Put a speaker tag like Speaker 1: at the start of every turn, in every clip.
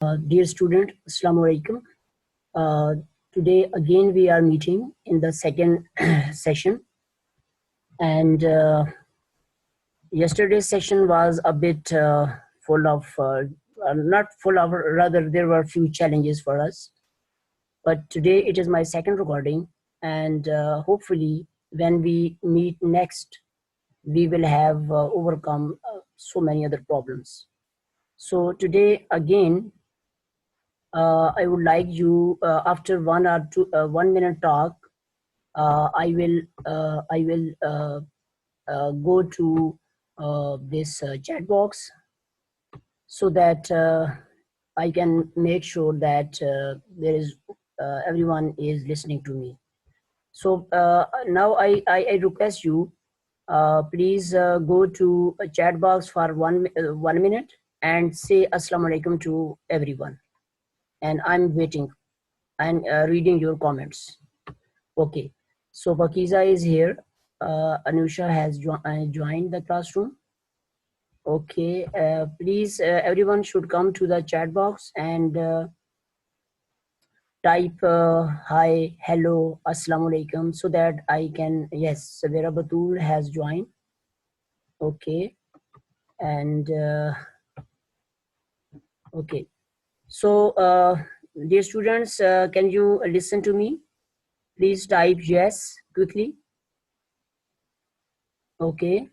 Speaker 1: Dear student, Assalamu alaikum. Today again we are meeting in the second session, and yesterday's session was a bit full of, not full of, rather there were a few challenges for us. But today it is my second recording, and hopefully when we meet next, we will have overcome so many other problems. So today again, I would like you after 1 minute talk. I will go to this chat box so that I can make sure that there is everyone is listening to me. So now I request you, please go to a chat box for 1 minute and say Assalamu alaikum to everyone. And I'm waiting and reading your comments. Okay, so Pakiza is here. Anusha has joined the classroom. Okay, please, everyone should come to the chat box and type hi, hello, assalamu alaikum, so that I can, yes, Sabira Batul has joined. Okay, and okay, so dear students, can you listen to me? Please type yes quickly. Okay,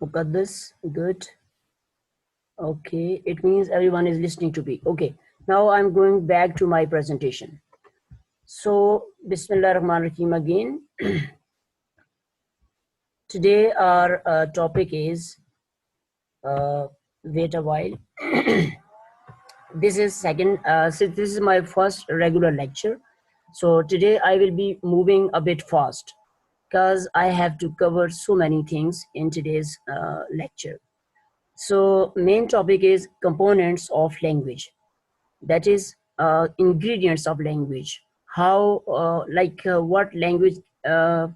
Speaker 1: Muqaddas, good. Okay, it means everyone is listening to me. Okay, now I'm going back to my presentation. So, Bismillah Rahman Rahim again. Today our topic is, wait a while. This is this is my first regular lecture. So today I will be moving a bit fast because I have to cover so many things in today's lecture. So main topic is components of language. That is ingredients of language. How, what language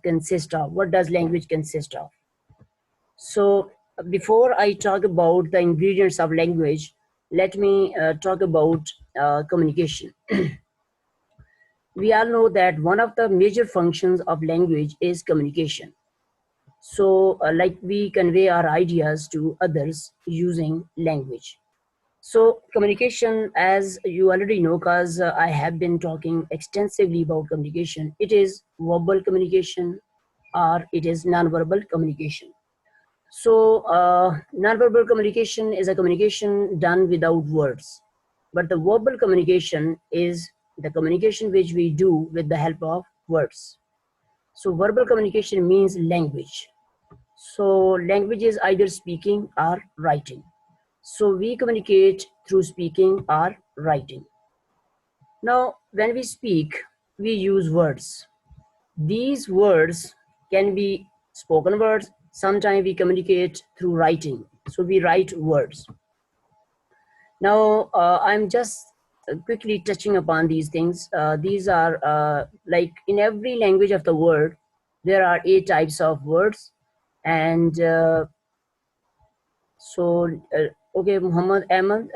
Speaker 1: consists of? What does language consist of? So before I talk about the ingredients of language, let me talk about communication. We all know that one of the major functions of language is communication. So like we convey our ideas to others using language. So communication, as you already know, because I have been talking extensively about communication, it is verbal communication or it is non-verbal communication. So non-verbal communication is a communication done without words, but the verbal communication is the communication which we do with the help of words. So verbal communication means language. So language is either speaking or writing. So we communicate through speaking or writing. Now, when we speak, we use words. These words can be spoken words. Sometimes we communicate through writing. So we write words. Now, I'm just quickly touching upon these things. These are like in every language of the world, there are 8 types of words. And okay, Muhammad Ahmed,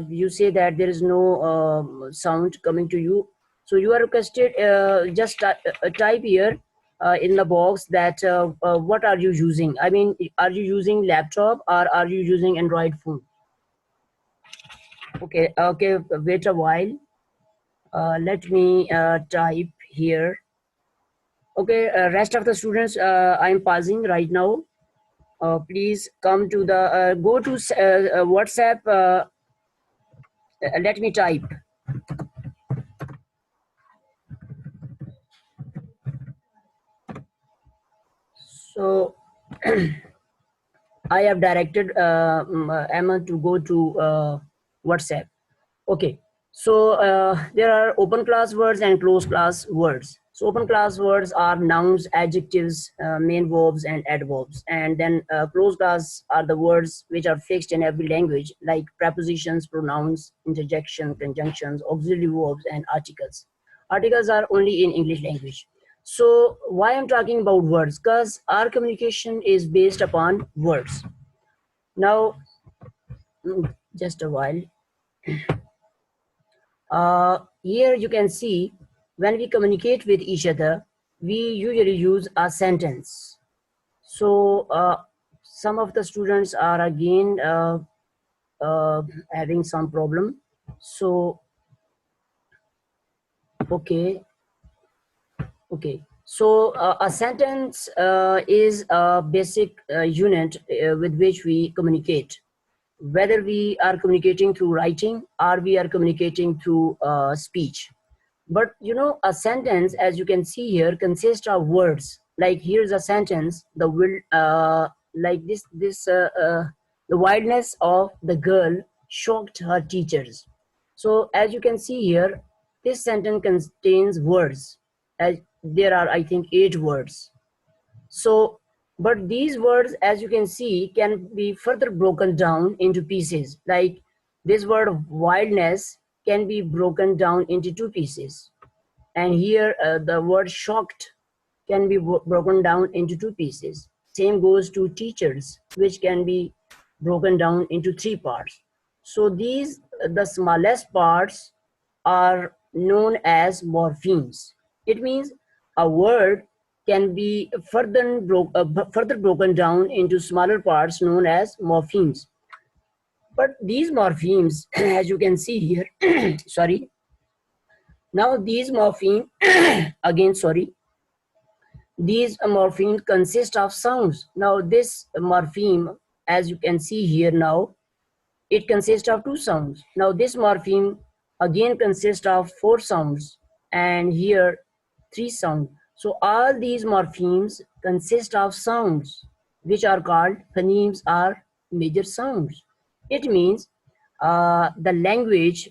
Speaker 1: you say that there is no sound coming to you. So you are requested, just type here in the box that what are you using? I mean, are you using laptop or are you using Android phone? Okay, okay, wait a while. Let me type here. Okay, rest of the students, I'm pausing right now. Please come to the, go to WhatsApp. Let me type. So I have directed Emma to go to WhatsApp. Okay, so there are open class words and closed class words. So open class words are nouns, adjectives, main verbs, and adverbs. And then closed class are the words which are fixed in every language, like prepositions, pronouns, interjection, conjunctions, auxiliary verbs, and articles. Articles are only in English language. So why I'm talking about words? Because our communication is based upon words. Now, just a while. Here you can see when we communicate with each other, we usually use a sentence. So some of the students are again having some problem. So okay. So a sentence is a basic unit with which we communicate, whether we are communicating through writing or we are communicating through speech. But you know, a sentence, as you can see here, consists of words. Like here's a sentence: the will, like the wildness of the girl shocked her teachers. So as you can see here, this sentence contains words. As there are, I think, 8 words. So, but these words, as you can see, can be further broken down into pieces. Like this word wildness can be broken down into 2 pieces. And here the word shocked can be broken down into 2 pieces. Same goes to teachers, which can be broken down into 3 parts. So these, the smallest parts, are known as morphemes. It means a word can be further broken down into smaller parts known as morphemes. But these morphemes, as you can see here, sorry, now these morpheme, again, sorry, these morphemes consist of sounds. Now this morpheme, as you can see here now, it consists of 2 sounds. Now this morpheme again consists of 4 sounds, and here 3 sounds. So all these morphemes consist of sounds, which are called phonemes or major sounds. It means the language,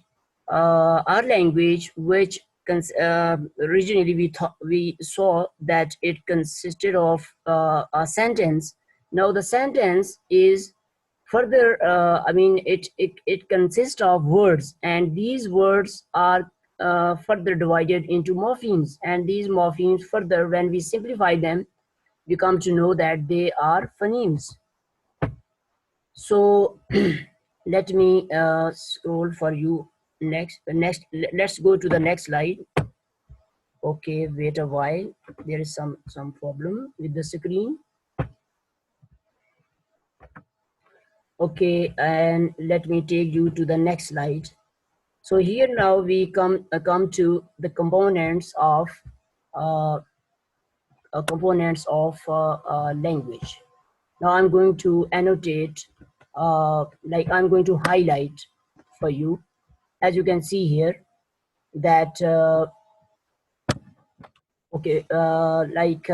Speaker 1: our language, which originally we saw that it consisted of a sentence. Now the sentence is further, I mean, it consists of words, and these words are further divided into morphemes, and these morphemes further, when we simplify them, we come to know that they are phonemes. So let me scroll for you. Let's go to the next slide. Okay, wait a while, there is some problem with the screen. Okay, and let me take you to the next slide. So here now we come to the components of language. Now I'm going to annotate, like I'm going to highlight for you, as you can see here, that okay, like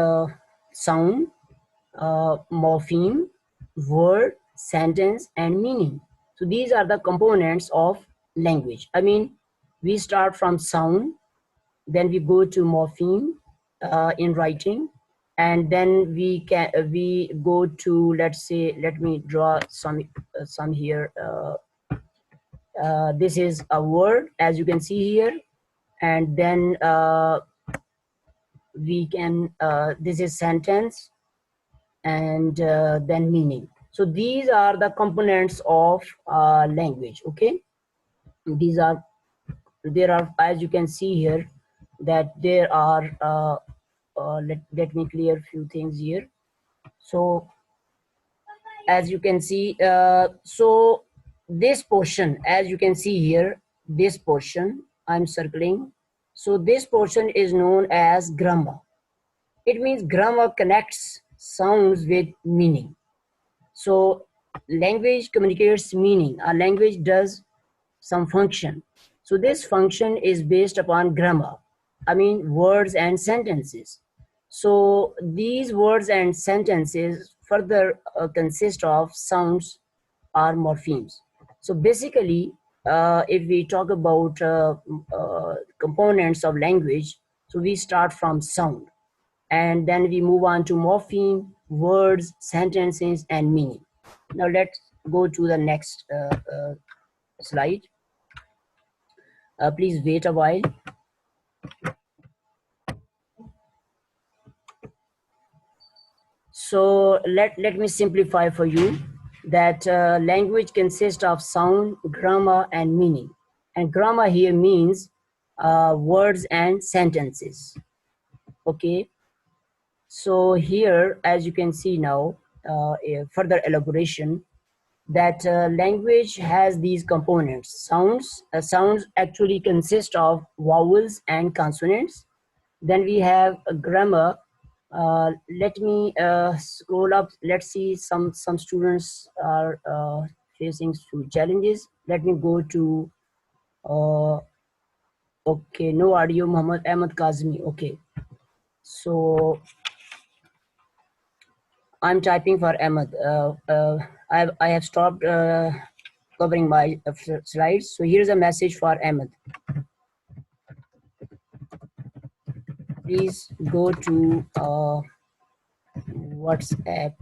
Speaker 1: sound, morpheme, word, sentence, and meaning. So these are the components of language. I mean, we start from sound, then we go to morpheme in writing, and then we go to, let's say, let me draw some here. This is a word, as you can see here, and then we can this is sentence, and then meaning. So these are the components of language. Okay, these are, there are, as you can see here, that there are let me clear a few things here. So as you can see, so this portion, as you can see here, this portion I'm circling, so this portion is known as grammar. It means grammar connects sounds with meaning. So language communicates meaning. A language does some function. So this function is based upon grammar. I mean, words and sentences. So these words and sentences further consist of sounds or morphemes. So basically, if we talk about components of language, so we start from sound, and then we move on to morpheme, words, sentences, and meaning. Now let's go to the next slide. Please wait a while. So let me simplify for you that language consists of sound, grammar, and meaning. And grammar here means words and sentences. Okay, so here, as you can see now, a further elaboration that language has these components. Sounds actually consist of vowels and consonants. Then we have a grammar. Let me scroll up. Let's see, some students are facing few challenges. Let me go to okay, no audio, Muhammad Ahmad Kazmi. Okay, so I'm typing for Ahmad. I have stopped covering my slides. So here's a message for Ahmad. Please go to WhatsApp.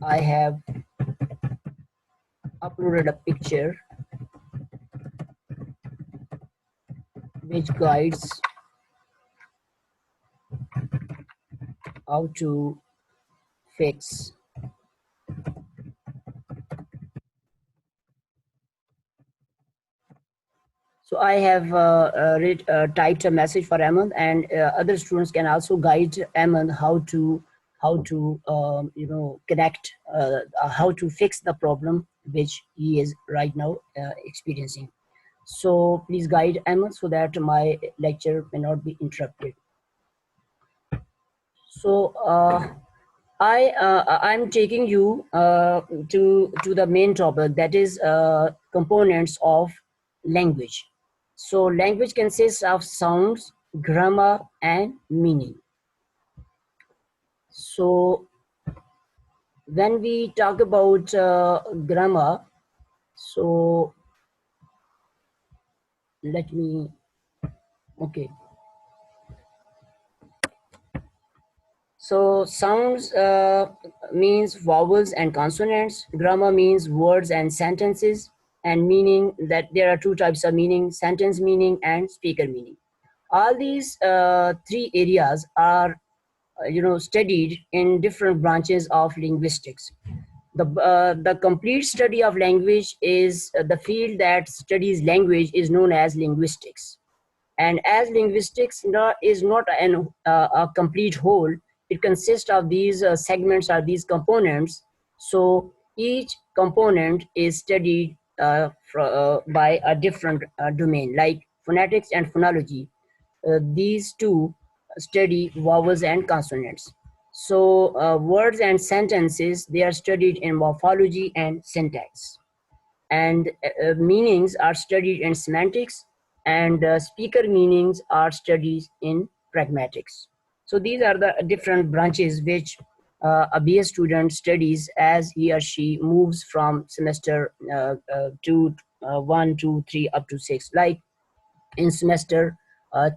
Speaker 1: I have uploaded a picture which guides how to fix. So I have typed a message for Ahmed, and other students can also guide Ahmed how to connect, how to fix the problem which he is right now experiencing. So please guide Ahmed so that my lecture may not be interrupted. So I'm taking you to the main topic, that is components of language. So language consists of sounds, grammar, and meaning. So when we talk about grammar, so let me, okay. So sounds means vowels and consonants. Grammar means words and sentences. And meaning, that there are two types of meaning: sentence meaning and speaker meaning. All these three areas are studied in different branches of linguistics. The complete study of language is the field that studies language is known as linguistics. And as linguistics is not a complete whole, it consists of these segments or these components. So each component is studied by a different domain, like phonetics and phonology. These two study vowels and consonants. So words and sentences, they are studied in morphology and syntax. And meanings are studied in semantics, and speaker meanings are studied in pragmatics. So these are the different branches which a BS student studies as he or she moves from semester to 1, 2, 3 up to 6. Like in semester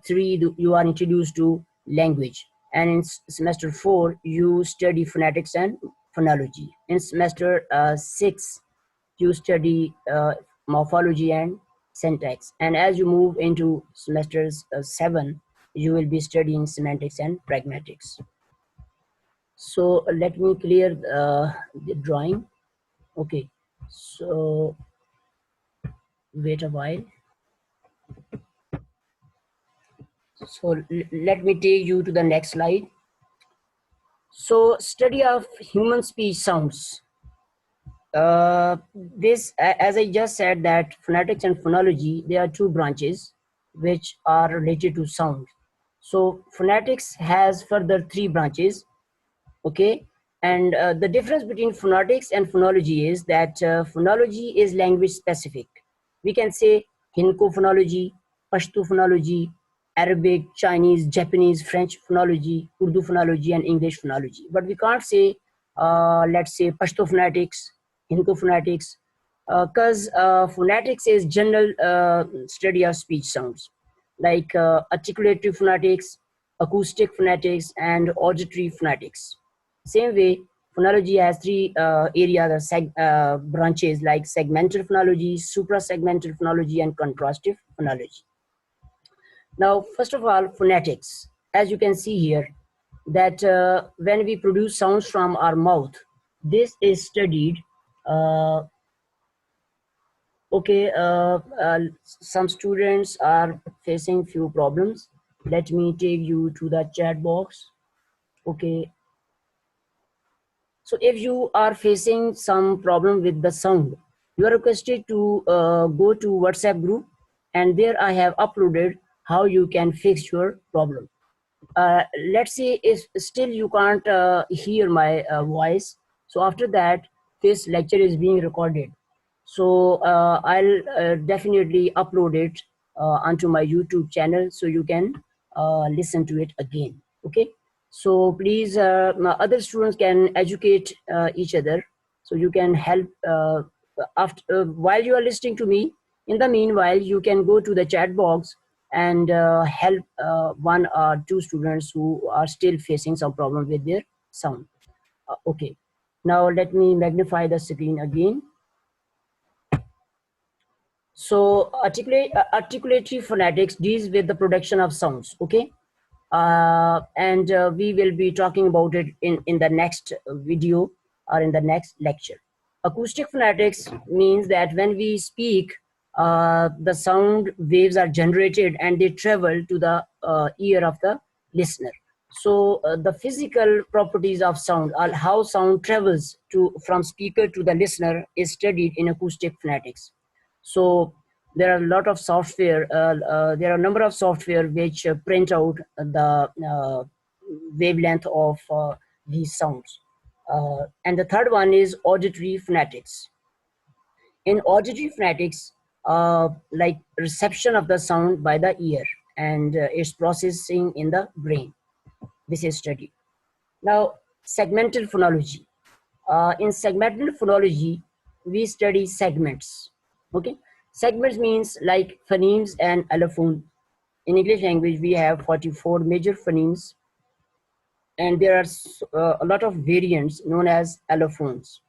Speaker 1: 3, you are introduced to language, and in semester 4 you study phonetics and phonology. In semester 6 you study morphology and syntax, and as you move into semesters 7, you will be studying semantics and pragmatics. So let me clear the drawing. Okay, so wait a while. So let me take you to the next slide. So study of human speech sounds. As I just said, that phonetics and phonology, there are two branches which are related to sound. So phonetics has further three branches. Okay, and the difference between phonetics and phonology is that phonology is language specific. We can say Hinko phonology, Pashto phonology, Arabic, Chinese, Japanese, French phonology, Urdu phonology, and English phonology. But we can't say, let's say, Pashto phonetics, Hinko phonetics, because phonetics is general study of speech sounds, like articulative phonetics, acoustic phonetics, and auditory phonetics. Same way, phonology has three areas or branches, like segmental phonology, suprasegmental phonology, and contrastive phonology. Now, first of all, phonetics. As you can see here, that when we produce sounds from our mouth, this is studied Okay, some students are facing few problems. Let me take you to the chat box. Okay, so if you are facing some problem with the sound, you are requested to go to WhatsApp group, and there I have uploaded how you can fix your problem. Let's say if still you can't hear my voice, so after that this lecture is being recorded, so I'll definitely upload it onto my YouTube channel, so you can listen to it again. Okay, so please, other students can educate each other, so you can help after while you are listening to me. In the meanwhile, you can go to the chat box and help one or two students who are still facing some problem with their sound. Okay, now let me magnify the screen again. So articulatory phonetics deals with the production of sounds. Okay, and we will be talking about it in the next video or in the next lecture. Acoustic phonetics means that when we speak, the sound waves are generated and they travel to the ear of the listener. So the physical properties of sound, or how sound travels to from speaker to the listener, is studied in acoustic phonetics. So there are a lot of software, there are a number of software which print out the wavelength of these sounds. And the third one is auditory phonetics. In auditory phonetics, like reception of the sound by the ear and its processing in the brain. This is studied. Now, segmental phonology. In segmental phonology, we study segments. Okay, segments means like phonemes and allophone. In English language, we have 44 major phonemes, and there are a lot of variants known as allophones.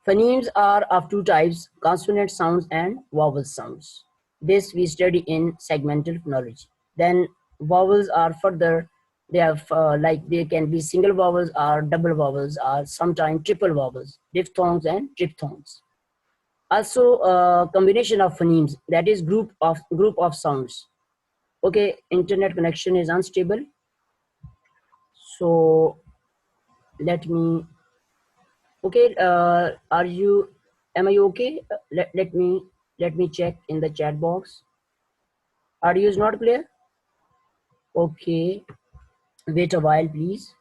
Speaker 1: Phonemes are of two types: consonant sounds and vowel sounds. This we study in segmental phonology. Then vowels are further, they have like they can be single vowels or double vowels or sometimes triple vowels, diphthongs and triphthongs. Also combination of phonemes, that is group of sounds. Okay, internet connection is unstable, so let me. Okay, are you? Am I okay? Let me check in the chat box. Audio is not clear. Okay, wait a while, please.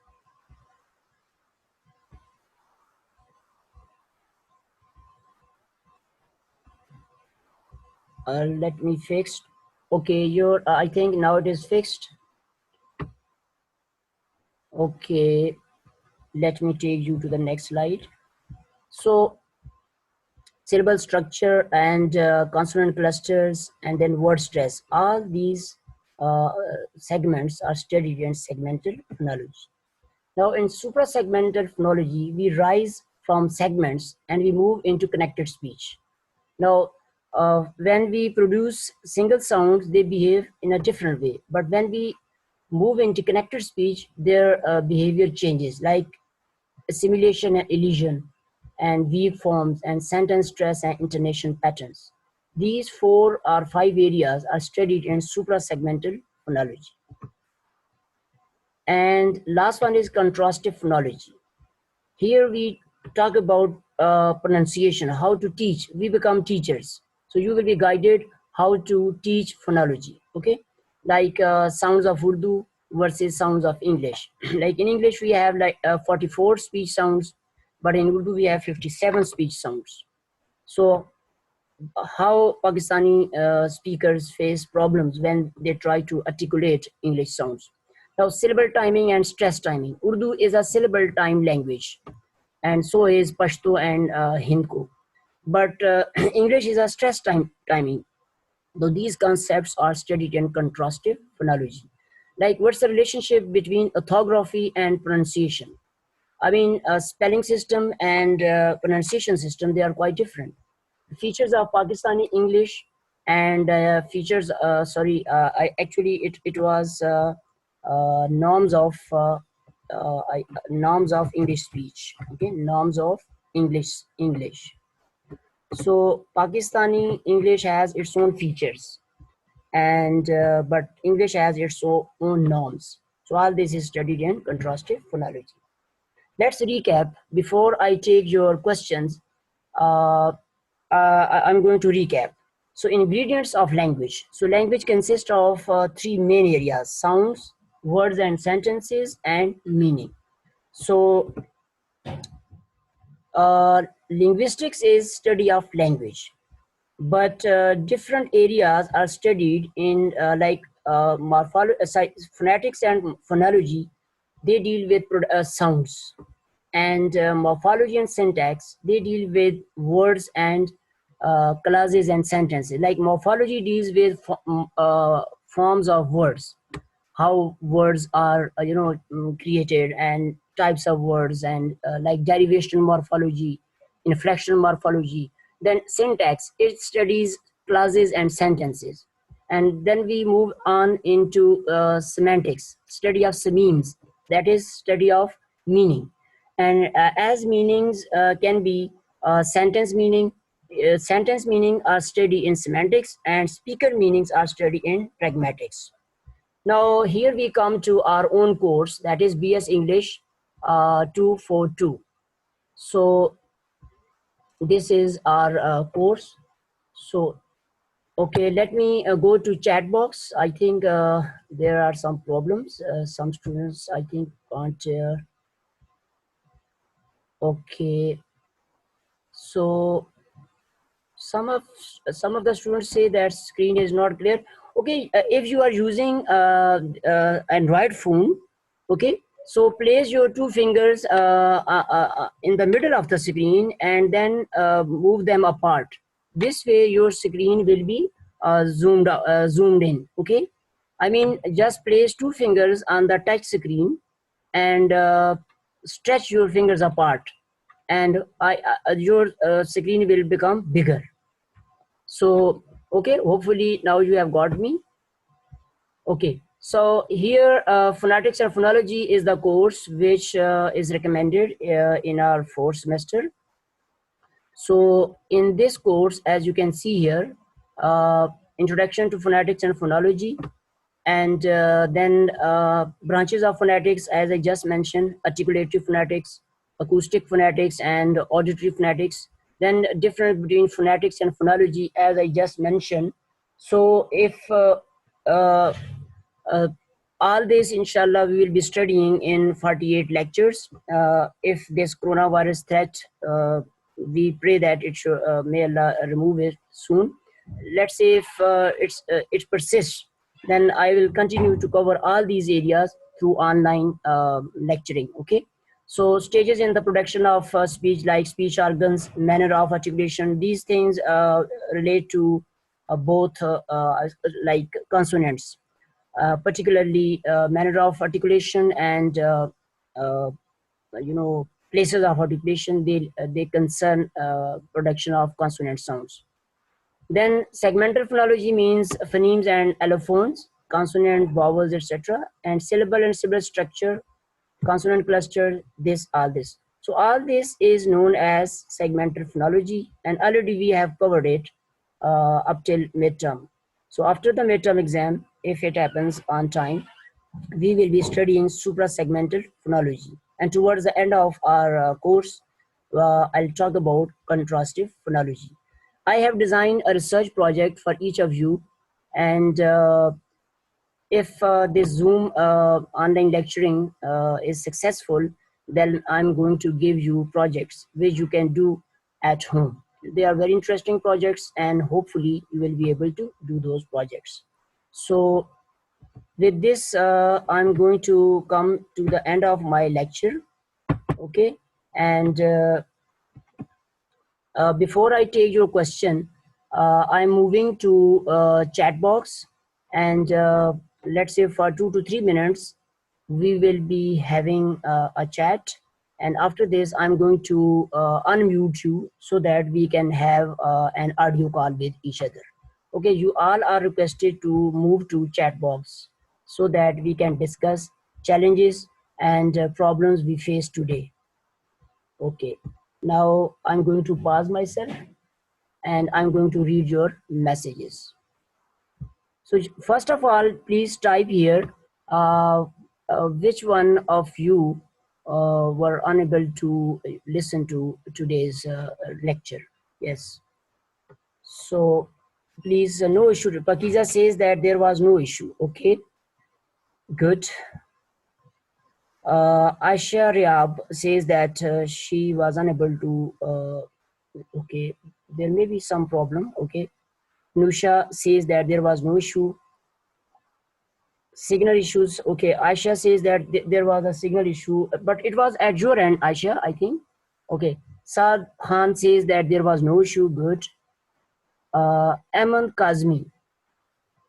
Speaker 1: Let me fix. Okay, your I think now it is fixed. Okay, let me take you to the next slide. So syllable structure and consonant clusters and then word stress. All these segments are studied in segmental phonology. Now in suprasegmental phonology, we rise from segments and we move into connected speech. Now, when we produce single sounds, they behave in a different way. But when we move into connected speech, their behavior changes, like assimilation and elision, and weak forms, and sentence stress and intonation patterns. These 4 or 5 areas are studied in suprasegmental phonology. And last one is contrastive phonology. Here we talk about pronunciation, how to teach. We become teachers. So you will be guided how to teach phonology, okay? Like sounds of Urdu versus sounds of English. Like in English, we have like 44 speech sounds, but in Urdu, we have 57 speech sounds. So how Pakistani speakers face problems when they try to articulate English sounds. Now, syllable timing and stress timing. Urdu is a syllable time language, and so is Pashto and Hindko. But English is a stress timing. Though these concepts are studied in contrastive phonology. Like, what's the relationship between orthography and pronunciation? I mean, spelling system and pronunciation system, they are quite different. Features of Pakistani English and features, it was norms of norms of English speech. Okay, norms of English. So Pakistani English has its own features, and but English has its own norms. So all this is studied in contrastive phonology. Let's recap. Before I take your questions, uh, I'm going to recap. So ingredients of language. So language consists of three main areas: sounds, words and sentences, and meaning. So linguistics is study of language, but different areas are studied in phonetics and phonology. They deal with sounds, and morphology and syntax, they deal with words and clauses and sentences. Like morphology deals with forms of words, how words are created, and types of words, and like derivation morphology, inflection morphology. Then syntax, it studies clauses and sentences. And then we move on into semantics, study of sememes, that is study of meaning. And as meanings can be sentence meaning are studied in semantics, and speaker meanings are studied in pragmatics. Now here we come to our own course, that is BS English 242. So this is our course. So okay, let me go to chat box. I think there are some problems. Some students I think can't. Okay, so some of the students say that screen is not clear. Okay, if you are using Android phone, okay, so place your two fingers in the middle of the screen, and then move them apart. This way your screen will be zoomed in. Okay, I mean, just place two fingers on the touch screen, and stretch your fingers apart, and your screen will become bigger. So okay, hopefully now you have got me. Okay, so here phonetics and phonology is the course which is recommended in our fourth semester. So in this course, as you can see here, introduction to phonetics and phonology, and then branches of phonetics, as I just mentioned: articulative phonetics, acoustic phonetics, and auditory phonetics. Then difference between phonetics and phonology, as I just mentioned. So if uh, uh, all this, inshallah, we will be studying in 48 lectures. If this coronavirus threat, we pray that it should, may Allah remove it soon. Let's say if it persists, then I will continue to cover all these areas through online lecturing. Okay. So stages in the production of speech, like speech organs, manner of articulation, these things relate to both like consonants, particularly manner of articulation, and uh, places of articulation. They concern production of consonant sounds. Then segmental phonology means phonemes and allophones, consonant, vowels, etc., and syllable and syllable structure, consonant cluster, this, all this. So all this is known as segmental phonology, and already we have covered it up till midterm. So after the midterm exam, if it happens on time, we will be studying suprasegmental phonology. And towards the end of our course, I'll talk about contrastive phonology. I have designed a research project for each of you, and if this Zoom online lecturing is successful, then I'm going to give you projects which you can do at home. They are very interesting projects, and hopefully you will be able to do those projects. So with this, I'm going to come to the end of my lecture. Okay, and before I take your question, I'm moving to chat box, and let's say for 2 to 3 minutes, we will be having a chat. And after this, I'm going to unmute you so that we can have an audio call with each other. Okay, you all are requested to move to chat box so that we can discuss challenges and problems we face today. Okay, now I'm going to pause myself. and I'm going to read your messages. So first of all, please type here which one of you were unable to listen to today's lecture. Yes. So please, no issue. Pakiza says that there was no issue. Okay, good. Aisha Riab says that she was unable to. Okay, there may be some problem. Okay. Nusha says that there was no issue. Signal issues. Okay, Aisha says that there was a signal issue, but it was at your end, Aisha, I think. Okay. Saad Khan says that there was no issue. Good. Ahmed Kazmi.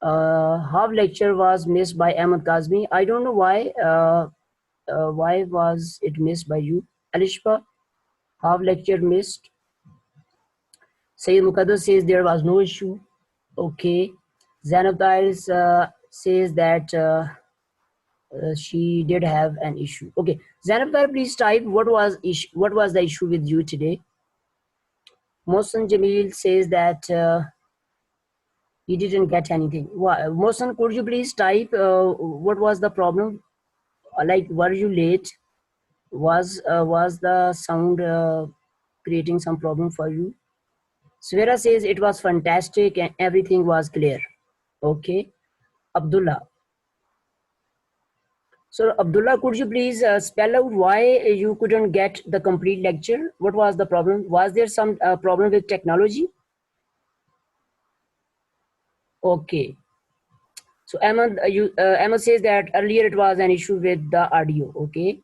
Speaker 1: Half lecture was missed by Ahmed Kazmi. I don't know why. Why was it missed by you? Alishba, half lecture missed. Sayyid Muqaddas says there was no issue. Okay. Zainab Tiles says that she did have an issue. Okay. Zainab Tiles, please type what was the issue with you today. Mohsen Jamil says that he didn't get anything. Mohsen, could you please type what was the problem? Like, were you late? Was the sound creating some problem for you? Svera says it was fantastic and everything was clear. Okay. Abdullah. So Abdullah, could you please spell out why you couldn't get the complete lecture? What was the problem? Was there some problem with technology? Okay. So Emma says that earlier it was an issue with the audio. Okay.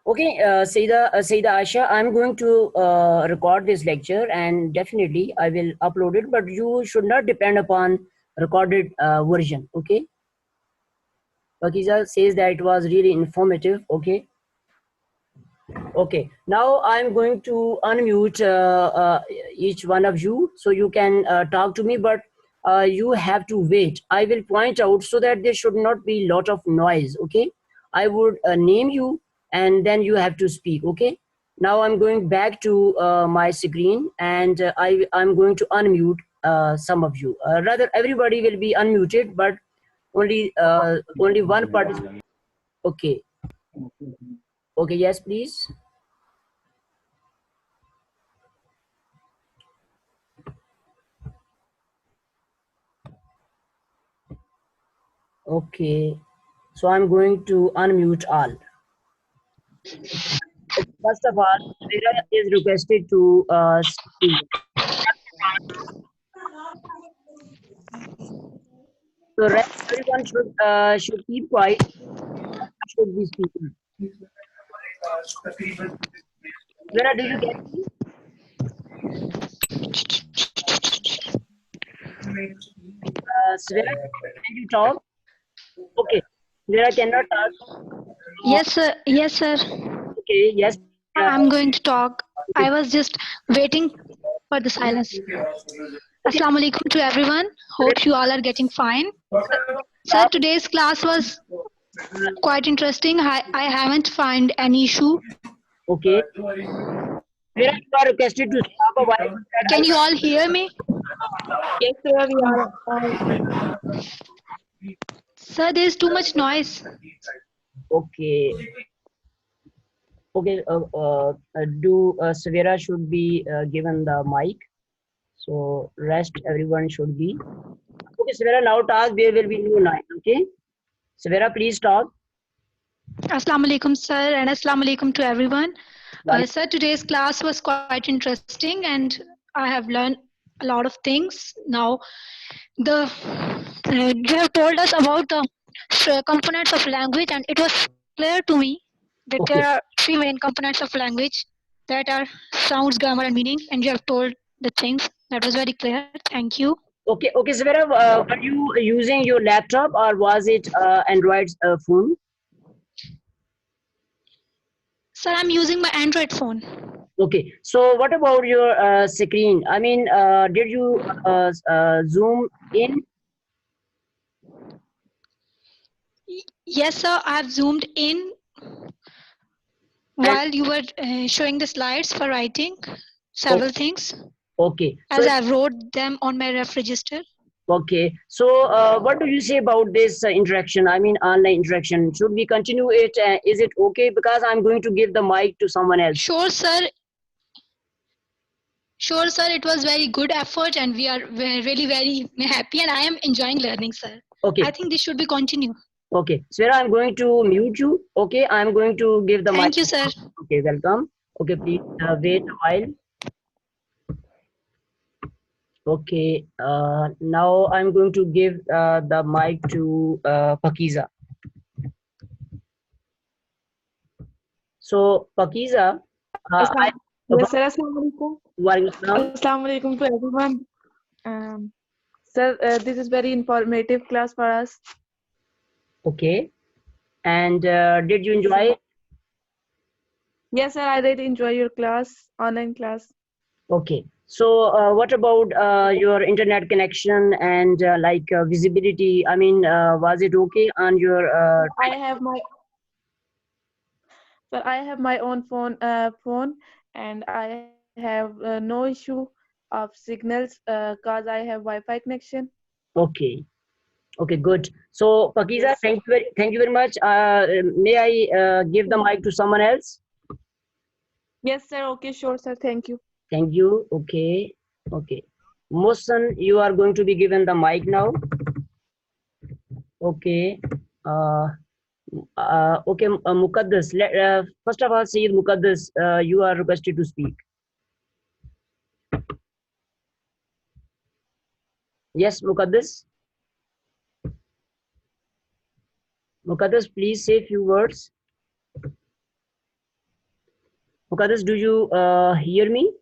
Speaker 1: Okay, Saida Asha, I'm going to record this lecture and definitely I will upload it, but you should not depend upon recorded version, okay? Pakiza says that it was really informative, okay? Okay, now I'm going to unmute each one of you so you can talk to me, but you have to wait. I will point out so that there should not be a lot of noise, okay? I would name you and then you have to speak, okay? Now I'm going back to my screen and I'm going to unmute some of you. Rather, everybody will be unmuted, but only one participant. Okay, okay, yes, please. Okay, so I'm going to unmute all. First of all, Vera is requested to speak. So everyone should keep quiet. Should be speaking. Vera, did you get me? Vera, can you talk? Okay, Vera cannot talk.
Speaker 2: Yes, sir. Yes, sir.
Speaker 1: Okay, yes.
Speaker 2: I'm going to talk. I was just waiting for the silence.
Speaker 1: Okay,
Speaker 2: Assalamu alaikum to everyone. Hope you all are getting fine. Sir,
Speaker 1: talk.
Speaker 2: today's class was quite interesting. I haven't found any issue.
Speaker 1: Okay, Vera, you are requested to stop a while. So that
Speaker 2: Can you all hear me?
Speaker 1: yes, sir, we are.
Speaker 2: Sir, there's too much noise.
Speaker 1: Okay, okay. Savera should be given the mic. So rest everyone should be. Okay, Savera, now talk. There will be no noise. Okay, Savera, please talk.
Speaker 2: Assalamu alaikum, sir, and assalamu alaikum to everyone.
Speaker 1: Well,
Speaker 2: Sir, today's class was quite interesting, and I have learned a lot of things. Now, you have told us about the components of language, and it was clear to me that there
Speaker 1: okay,
Speaker 2: are three main components of language that are sounds, grammar, and meaning, and you have told the things. That was very clear. Thank you.
Speaker 1: okay, okay. Savera, were you using your laptop or was it Android phone?
Speaker 2: Sir, I'm using my Android phone.
Speaker 1: Okay, so what about your screen? I mean, did you zoom in?
Speaker 2: Yes, sir, I have zoomed in
Speaker 1: And
Speaker 2: While you were showing the slides for writing
Speaker 1: oh,
Speaker 2: several things,
Speaker 1: okay, so
Speaker 2: as I wrote them on my ref register.
Speaker 1: okay, so what do you say about this interaction? I mean, online interaction. Should we continue it? Is it okay? Because I'm going to give the mic to someone else.
Speaker 2: Sure, sir. Sure, sir. It was very good effort, and we are really very happy, and I am enjoying learning, sir. I
Speaker 1: Okay,
Speaker 2: think this should be continue.
Speaker 1: okay. Svera, I'm going to mute you. Okay, I'm going to give the mic.
Speaker 2: Thank you, sir.
Speaker 1: Okay, welcome. Okay, please wait a while. Okay, now I'm going to give the mic to Pakiza. So, Pakiza, I
Speaker 3: Yes, sir. Assalamu alaikum.
Speaker 1: Walaikum.
Speaker 3: Assalamu alaikum to everyone. Um, Sir, this is very informative class for us.
Speaker 1: Okay, and did you enjoy it?
Speaker 3: Yes, sir. I really enjoy your class, online class.
Speaker 1: Okay, so what about your internet connection and visibility? I mean, was it okay on your
Speaker 3: I have my own phone, and I have no issue of signals cause I have Wi-Fi connection.
Speaker 1: okay, okay, good. So, Pakiza,
Speaker 3: Yes, sir.
Speaker 1: thank you very much. May I give the mic to someone else?
Speaker 3: Yes, sir. Okay, sure, sir. Thank you.
Speaker 1: Thank you. Okay, okay. Mohsen, you are going to be given the mic now. Okay. Uh, okay, Muqaddas. First of all, Sayyid Muqaddas, you are requested to speak. Yes, Muqaddas. Muqaddas, please say a few words. Muqaddas, do you hear me?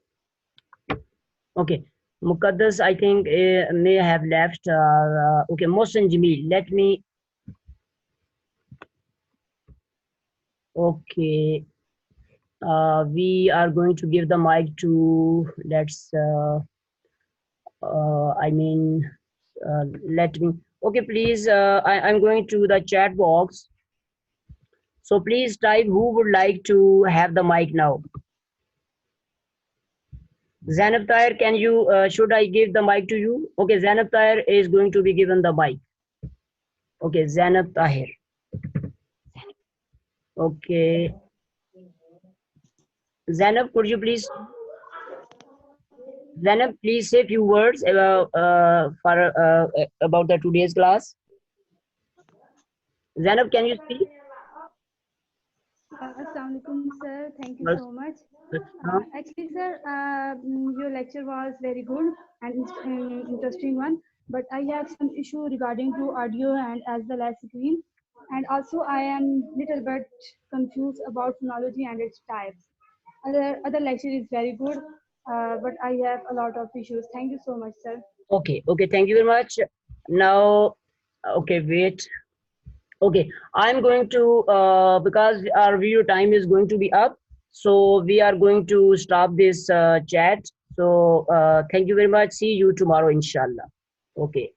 Speaker 1: Okay. Muqaddas, I think, may have left. Okay, Mohsen Jamil, let me. Okay. We are going to give the mic to, I mean, let me. Okay, please, I'm going to the chat box. So please type who would like to have the mic now. Zainab Tahir, can you, should I give the mic to you? Okay, Zainab Tahir is going to be given the mic. Okay, Zainab Tahir. Okay. Zainab, could you please, Zainab, please say a few words about the today's class. Zainab, can you speak?
Speaker 4: Assalamu alaikum, sir. Thank you
Speaker 1: Yes.
Speaker 4: so much.
Speaker 1: Huh?
Speaker 4: Actually, sir, your lecture was very good and interesting one. But I have some issue regarding to audio and as well as screen. And also, I am little bit confused about phonology and its types. Other lecture is very good, but I have a lot of issues. Thank you so much, sir.
Speaker 1: Okay, okay, thank you very much. Now, okay, wait. Okay, I'm going to, because our video time is going to be up, so we are going to stop this chat. So thank you very much. See you tomorrow, inshallah. Okay.